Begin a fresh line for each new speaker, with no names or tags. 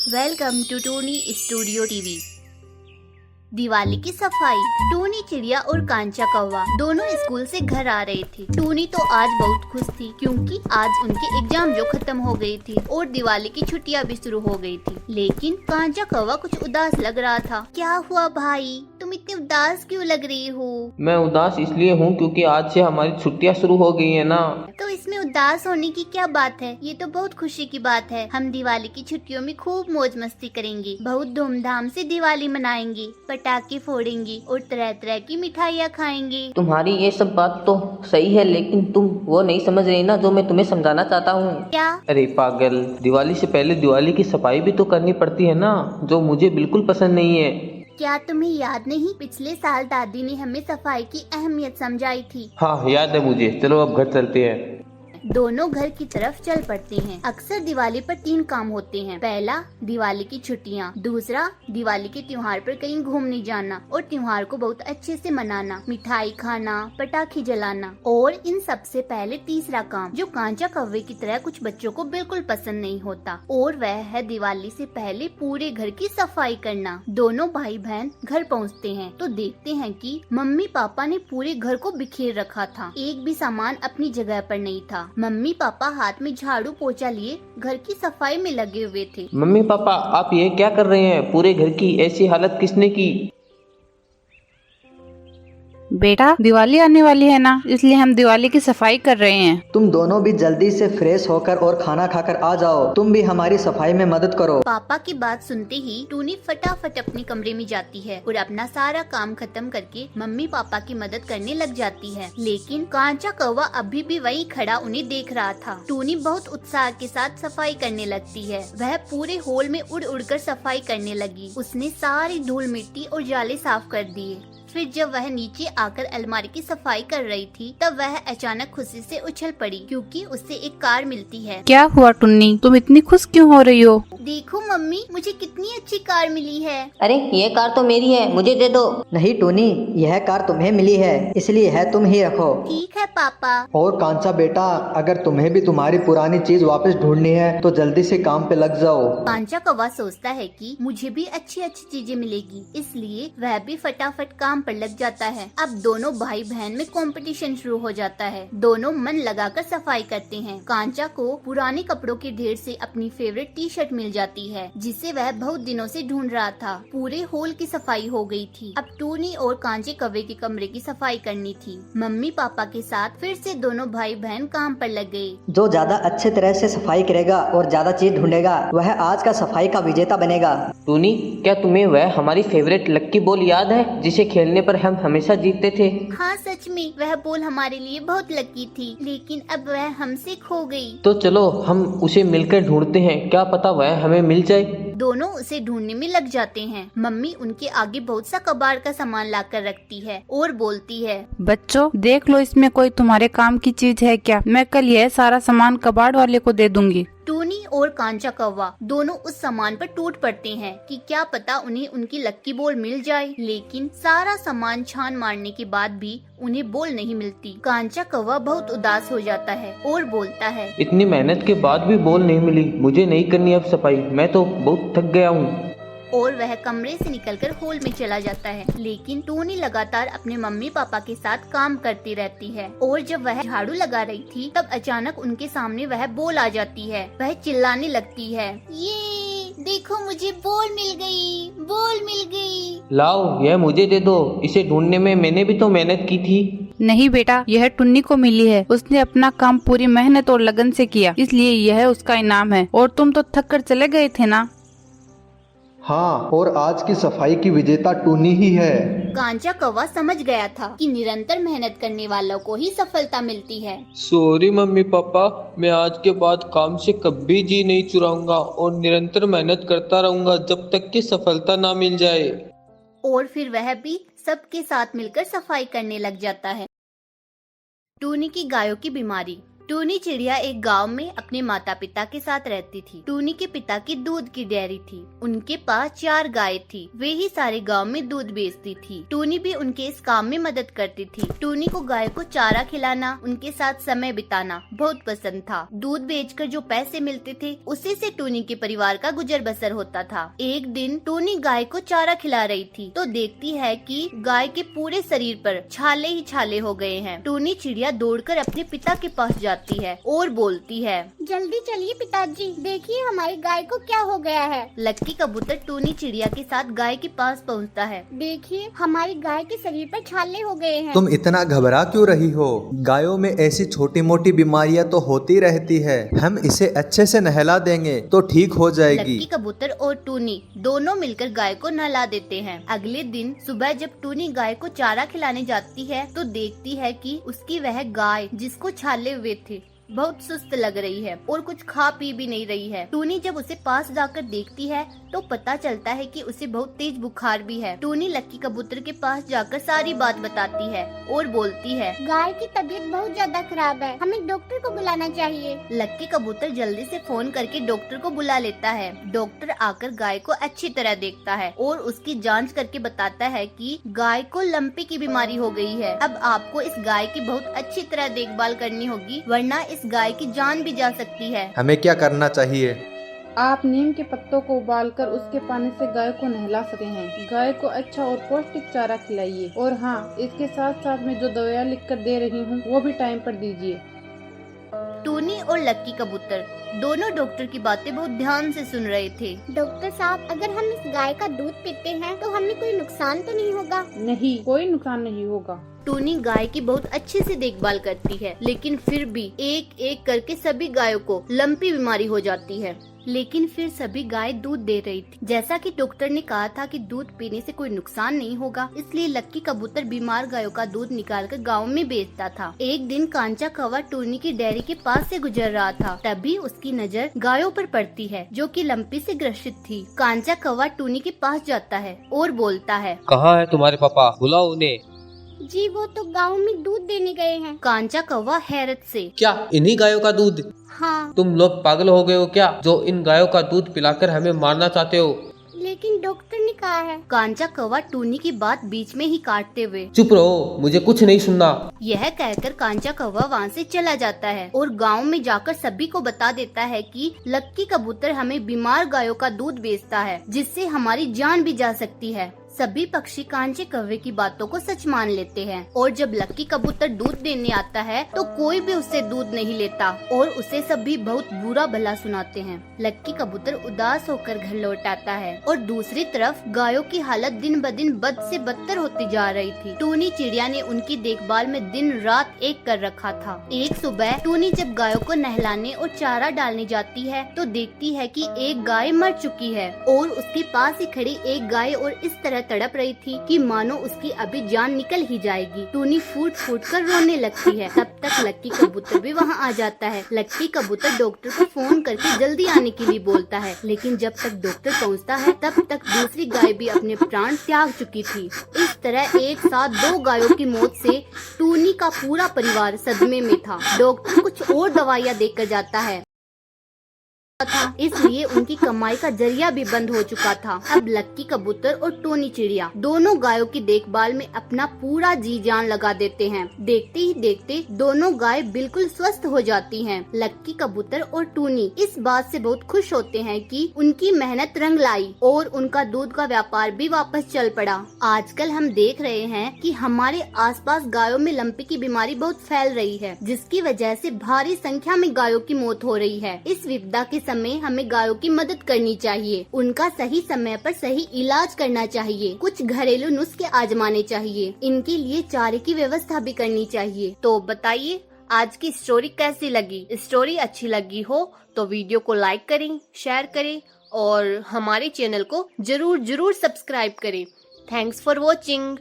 Welcome to Tony studio TV. Diwali की सफाई। Tony चिड़िया और कांचा कौवा दोनों स्कूल से घर आ रहे थे। टोनी तो आज बहुत खुश थी क्योंकि आज उनके एग्जाम जो खत्म हो गई थी और दिवाली की छुट्टियां भी शुरू हो गई थी। लेकिन कांचा कौवा कुछ उदास लग रहा था। क्या हुआ भाई, तुम इतनी उदास क्यों लग रही हो?
मैं उदास इसलिए हूँ क्योंकि आज से हमारी छुट्टियाँ शुरू हो गई है ना।
तो इसमें उदास होने की क्या बात है? ये तो बहुत खुशी की बात है। हम दिवाली की छुट्टियों में खूब मौज मस्ती करेंगे, बहुत धूमधाम से दिवाली मनाएंगे, पटाखे फोड़ेंगे और तरह तरह की मिठाइयाँ खाएंगे।
तुम्हारी ये सब बात तो सही है, लेकिन तुम वो नहीं समझ रही ना जो मैं तुम्हें समझाना चाहता हूँ।
क्या?
अरे पागल, दिवाली से पहले दिवाली की सफाई भी तो करनी पड़ती है ना, जो मुझे बिल्कुल पसंद नहीं है।
क्या तुम्हें याद नहीं, पिछले साल दादी ने हमें सफाई की अहमियत समझाई थी।
हाँ याद है मुझे, चलो अब घर चलते हैं।
दोनों घर की तरफ चल पड़ते हैं। अक्सर दिवाली पर 3 काम होते हैं। पहला, दिवाली की छुट्टियाँ। दूसरा, दिवाली के त्योहार पर कहीं घूमने जाना और त्योहार को बहुत अच्छे से मनाना, मिठाई खाना, पटाखे जलाना। और इन सबसे पहले तीसरा काम, जो कांचा कौवे की तरह कुछ बच्चों को बिल्कुल पसंद नहीं होता, और वह है दिवाली से पहले पूरे घर की सफाई करना। दोनों भाई बहन घर पहुँचते हैं तो देखते हैं कि मम्मी पापा ने पूरे घर को बिखेर रखा था। एक भी सामान अपनी जगह पर नहीं था। मम्मी पापा हाथ में झाड़ू पोछा लिए घर की सफाई में लगे हुए थे।
मम्मी पापा, आप ये क्या कर रहे हैं? पूरे घर की ऐसी हालत किसने की?
बेटा, दिवाली आने वाली है ना, इसलिए हम दिवाली की सफाई कर रहे हैं।
तुम दोनों भी जल्दी से फ्रेश होकर और खाना खाकर आ जाओ। तुम भी हमारी सफाई में मदद करो।
पापा की बात सुनते ही टूनी फटाफट अपने कमरे में जाती है और अपना सारा काम खत्म करके मम्मी पापा की मदद करने लग जाती है। लेकिन कांचा कौवा अभी भी वहीं खड़ा उन्हें देख रहा था। टूनी बहुत उत्साह के साथ सफाई करने लगती है। वह पूरे हॉल में उड़ उड़ कर सफाई करने लगी। उसने सारी धूल मिट्टी और जाले साफ कर दिए। फिर जब वह नीचे आकर अलमारी की सफाई कर रही थी तब वह अचानक खुशी से उछल पड़ी क्योंकि उससे एक कार मिलती है।
क्या हुआ टुन्नी, तुम इतनी खुश क्यों हो रही हो?
देखो मम्मी, मुझे कितनी अच्छी कार मिली है।
अरे ये कार तो मेरी है, मुझे दे दो।
नहीं टोनी, यह कार तुम्हें मिली है, इसलिए है तुम ही रखो।
ठीक है पापा।
और कांचा बेटा, अगर तुम्हें भी तुम्हारी पुरानी चीज वापस ढूंढनी है तो जल्दी से काम पे लग जाओ।
कांचा कौवा सोचता है कि मुझे भी अच्छी अच्छी चीजें मिलेगी, इसलिए वह भी फटाफट काम पर लग जाता है। अब दोनों भाई बहन में कंपटीशन शुरू हो जाता है। दोनों मन लगाकर सफाई करते हैं। कांचा को पुराने कपड़ों के ढेर से अपनी फेवरेट टी शर्ट मिल जाती है जिसे वह बहुत दिनों से ढूंढ रहा था। पूरे हॉल की सफाई हो गई थी। अब टूनी और कांचे कौवे के कमरे की सफाई करनी थी। मम्मी पापा के साथ फिर से दोनों भाई बहन काम पर लग गए।
जो ज्यादा अच्छे तरह से सफाई करेगा और ज्यादा चीज ढूंढेगा वह आज का सफाई का विजेता बनेगा।
टूनी, क्या तुम्हें वह हमारी फेवरेट लक्की बॉल याद है जिसे खेलने पर हम हमेशा जीतते थे?
हाँ सच में, वह बॉल हमारे लिए बहुत लकी थी, लेकिन अब वह हमसे खो गई।
तो चलो हम उसे मिलकर ढूंढते हैं, क्या पता वह हमें मिल जाए।
दोनों उसे ढूंढने में लग जाते हैं। मम्मी उनके आगे बहुत सा कबाड़ का सामान लाकर रखती है और बोलती है,
बच्चों देख लो, इसमें कोई तुम्हारे काम की चीज है क्या? मैं कल यह सारा सामान कबाड़ वाले को दे दूंगी।
टूनी और कांचा कौवा दोनों उस सामान पर टूट पड़ते हैं कि क्या पता उन्हें उनकी लक्की बॉल मिल जाए। लेकिन सारा सामान छान मारने के बाद भी उन्हें बॉल नहीं मिलती। कांचा कौवा बहुत उदास हो जाता है और बोलता है,
इतनी मेहनत के बाद भी बॉल नहीं मिली, मुझे नहीं करनी अब सफाई, मैं तो बहुत थक गया हूँ।
और वह कमरे से निकलकर हॉल में चला जाता है। लेकिन टूनी लगातार अपने मम्मी पापा के साथ काम करती रहती है और जब वह झाड़ू लगा रही थी तब अचानक उनके सामने वह बॉल आ जाती है। वह चिल्लाने लगती है, ये देखो मुझे बॉल मिल गई, बॉल मिल गई।
लाओ यह मुझे दे दो, इसे ढूंढने में मैंने भी तो मेहनत की थी।
नहीं बेटा, यह टुन्नी को मिली है। उसने अपना काम पूरी मेहनत और लगन से किया, इसलिए यह उसका इनाम है। और तुम तो थक कर चले गए थे ना।
हाँ, और आज की सफाई की विजेता टूनी ही है।
कांचा कौवा समझ गया था कि निरंतर मेहनत करने वालों को ही सफलता मिलती है।
सॉरी मम्मी पापा, मैं आज के बाद काम से कभी जी नहीं चुराऊंगा और निरंतर मेहनत करता रहूंगा जब तक कि सफलता ना मिल जाए।
और फिर वह भी सबके साथ मिलकर सफाई करने लग जाता है। टूनी की गायों की बीमारी। टूनी चिड़िया एक गांव में अपने माता पिता के साथ रहती थी। टूनी के पिता की दूध की डेयरी थी। उनके पास 4 गाय थी। वे ही सारे गांव में दूध बेचती थी। टूनी भी उनके इस काम में मदद करती थी। टूनी को गाय को चारा खिलाना, उनके साथ समय बिताना बहुत पसंद था। दूध बेचकर जो पैसे मिलते थे उसी से टूनी के परिवार का गुजर बसर होता था। एक दिन टूनी गाय को चारा खिला रही थी तो देखती है कि गाय के पूरे शरीर पर छाले ही छाले हो गए हैं। टूनी चिड़िया दौड़कर अपने पिता के पास जाती है और बोलती है,
जल्दी चलिए पिताजी, देखिए हमारी गाय को क्या हो गया है।
लक्की कबूतर टूनी चिड़िया के साथ गाय के पास पहुंचता है।
देखिए हमारी गाय के शरीर पर छाले हो गए हैं।
तुम इतना घबरा क्यों रही हो? गायों में ऐसी छोटी मोटी बीमारियां तो होती रहती है। हम इसे अच्छे से नहला देंगे तो ठीक हो जाएगी।
लक्की कबूतर और टूनी दोनों मिलकर गाय को नहला देते हैं। अगले दिन सुबह जब टूनी गाय को चारा खिलाने जाती है तो देखती है कि उसकी वह गाय जिसको छाले हुए थे बहुत सुस्त लग रही है और कुछ खा पी भी नहीं रही है। टूनी जब उसे पास जाकर देखती है तो पता चलता है कि उसे बहुत तेज बुखार भी है। टूनी लक्की कबूतर के पास जाकर सारी बात बताती है और बोलती है,
गाय की तबीयत बहुत ज्यादा खराब है, हमें डॉक्टर को बुलाना चाहिए।
लक्की कबूतर जल्दी से फोन करके डॉक्टर को बुला लेता है। डॉक्टर आकर गाय को अच्छी तरह देखता है और उसकी जांच करके बताता है कि गाय को लंपी की बीमारी हो गई है। अब आपको इस गाय की बहुत अच्छी तरह देखभाल करनी होगी, वरना इस गाय की जान भी जा सकती है।
हमें क्या करना चाहिए?
आप नीम के पत्तों को उबालकर उसके पानी से गाय को नहला सकते हैं। गाय को अच्छा और पौष्टिक चारा खिलाइए और हाँ, इसके साथ साथ मैं जो दवाइयाँ लिख कर दे रही हूँ वो भी टाइम पर दीजिए।
टूनी और लक्की कबूतर दोनों डॉक्टर की बातें बहुत ध्यान से सुन रहे थे।
डॉक्टर साहब, अगर हम इस गाय का दूध पीते हैं तो हमें कोई नुकसान तो नहीं होगा?
नहीं, कोई नुकसान नहीं होगा।
टूनी गाय की बहुत अच्छे से देखभाल करती है, लेकिन फिर भी एक एक करके सभी गायों को लंपी बीमारी हो जाती है। लेकिन फिर सभी गाय दूध दे रही थी। जैसा कि डॉक्टर ने कहा था कि दूध पीने से कोई नुकसान नहीं होगा, इसलिए लक्की कबूतर बीमार गायों का दूध निकालकर गांव में बेचता था। एक दिन कांचा कौवा टूनी की डेयरी के पास से गुजर रहा था। तभी उसकी नजर गायों पर पड़ती है जो कि लंपी से ग्रसित थी। कांचा कौवा टूनी के पास जाता है और बोलता है,
कहाँ है तुम्हारे पापा? बुलाओ उन्हें।
जी वो तो गांव में दूध देने गए हैं।
कांचा कौवा हैरत से,
क्या इन्हीं गायों का दूध?
हाँ,
तुम लोग पागल हो गए हो क्या, जो इन गायों का दूध पिलाकर हमें मारना चाहते हो?
लेकिन डॉक्टर ने कहा है।
कांचा कौवा टूनी की बात बीच में ही काटते हुए,
चुप रहो, मुझे कुछ नहीं सुनना।
यह कहकर कांचा कौवा वहाँ से चला जाता है और गांव में जाकर सभी को बता देता है कि लक्की कबूतर हमें बीमार गायों का दूध बेचता है, जिससे हमारी जान भी जा सकती है। सभी पक्षी कांचे कौवे की बातों को सच मान लेते हैं और जब लक्की कबूतर दूध देने आता है तो कोई भी उससे दूध नहीं लेता और उसे सभी बहुत बुरा भला सुनाते हैं। लक्की कबूतर उदास होकर घर लौट आता है और दूसरी तरफ गायों की हालत दिन ब दिन बद से बदतर होती जा रही थी। टूनी चिड़िया ने उनकी देखभाल में दिन रात एक कर रखा था। एक सुबह टूनी जब गायों को नहलाने और चारा डालने जाती है तो देखती है कि एक गाय मर चुकी है और उसके पास ही खड़ी एक गाय और इस तरह तड़प रही थी कि मानो उसकी अभी जान निकल ही जाएगी। टूनी फूट फूट कर रोने लगती है। तब तक लक्की कबूतर भी वहाँ आ जाता है। लक्की कबूतर डॉक्टर को फोन करके जल्दी आने के लिए बोलता है, लेकिन जब तक डॉक्टर पहुँचता है तब तक दूसरी गाय भी अपने प्राण त्याग चुकी थी। इस तरह एक साथ 2 गायों की मौत से टूनी का पूरा परिवार सदमे में था। डॉक्टर कुछ और दवाइयाँ देकर जाता है था, इसलिए उनकी कमाई का जरिया भी बंद हो चुका था। अब लक्की कबूतर और टूनी चिड़िया दोनों गायों की देखभाल में अपना पूरा जी जान लगा देते हैं। देखते ही देखते दोनों गाय बिल्कुल स्वस्थ हो जाती हैं। लक्की कबूतर और टूनी इस बात से बहुत खुश होते हैं कि उनकी मेहनत रंग लाई और उनका दूध का व्यापार भी वापस चल पड़ा। आजकल हम देख रहे हैं कि हमारे आसपास गायों में लंपी की बीमारी बहुत फैल रही है, जिसकी वजह से भारी संख्या में गायों की मौत हो रही है। इस विपदा के समय हमें गायों की मदद करनी चाहिए, उनका सही समय पर सही इलाज करना चाहिए, कुछ घरेलू नुस्खे आजमाने चाहिए, इनके लिए चारे की व्यवस्था भी करनी चाहिए। तो बताइए आज की स्टोरी कैसी लगी? स्टोरी अच्छी लगी हो तो वीडियो को लाइक करें, शेयर करें और हमारे चैनल को जरूर सब्सक्राइब करें। Thanks for watching.